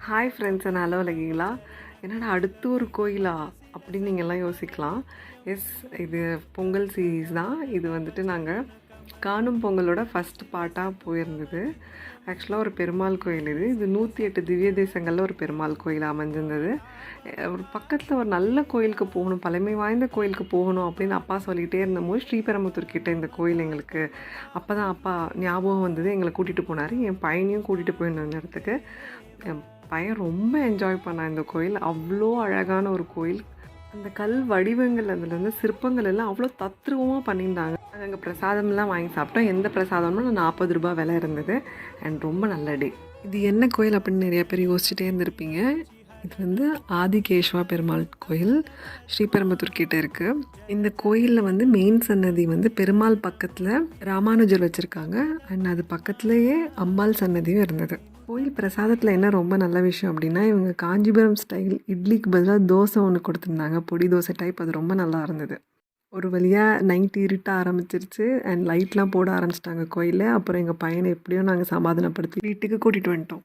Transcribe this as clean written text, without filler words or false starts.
Hi friends, நல்லா இருக்கீங்களா? என்னடா அடுத்து ஒரு கோயிலா அப்படின்னு நீங்கள்லாம் யோசிக்கலாம். எஸ், இது பொங்கல் சீரீஸ் தான். இது வந்துட்டு நாங்கள் காணும் பொங்கலோட ஃபஸ்ட் பார்ட்டாக போயிருந்தது. ஆக்சுவலாக ஒரு பெருமாள் கோயில் இது. இது 108 திவ்ய தேசங்களில் ஒரு பெருமாள் கோயில் அமைஞ்சிருந்தது. ஒரு பக்கத்தில் ஒரு நல்ல கோயிலுக்கு போகணும், பழமை வாய்ந்த கோயிலுக்கு போகணும் அப்படின்னு அப்பா சொல்லிகிட்டே இருந்தபோது ஸ்ரீபெரும்புத்தூர் கிட்டே இந்த கோயில் எங்களுக்கு அப்போ தான் அப்பா ஞாபகம் வந்தது. எங்களை கூட்டிகிட்டு போனார். என் பையனையும் கூட்டிகிட்டு போயிருந்தோம் இந்த இடத்துக்கு. என் பையன் ரொம்ப என்ஜாய் பண்ணான் இந்த கோயில். அவ்வளோ அழகான ஒரு கோயில். அந்த கல் வடிவங்கள், அதில் வந்து சிற்பங்கள் எல்லாம் அவ்வளோ தத்ரூபமாக பண்ணியிருந்தாங்க. அங்கே பிரசாதம்லாம் வாங்கி சாப்பிட்டோம். எந்த பிரசாதம்னா 40 ரூபா விலை இருந்தது. அண்ட் ரொம்ப நல்ல டே. இது என்ன கோயில் அப்படின்னு நிறைய பேர் யோசிச்சுட்டே இருந்திருப்பீங்க. இது வந்து ஆதிகேஷ்வா பெருமாள் கோயில், ஸ்ரீபெரும்புத்தூர் கிட்டே இருக்குது. இந்த கோயிலில் வந்து மெயின் சன்னதி வந்து பெருமாள் பக்கத்தில் ராமானுஜர் வச்சுருக்காங்க. அண்ட் அது பக்கத்துலேயே அம்பாள் சன்னதியும் இருந்தது. கோயில் பிரசாதத்தில் என்ன ரொம்ப நல்ல விஷயம் அப்படின்னா, இவங்க காஞ்சிபுரம் ஸ்டைல் இட்லிக்கு பதிலாக தோசை ஒன்று கொடுத்துருந்தாங்க, பொடி தோசை டைப். அது ரொம்ப நல்லா இருந்தது. ஒரு வழியாக நைட்டு இருட்ட ஆரம்பிச்சிருச்சு அண்ட் லைட்லாம் போட ஆரம்பிச்சிட்டாங்க கோயிலில். அப்புறம் எங்கள் பையனை எப்படியோ நாங்கள் சமாதானப்படுத்தி வீட்டுக்கு கூட்டிகிட்டு வந்துட்டோம்.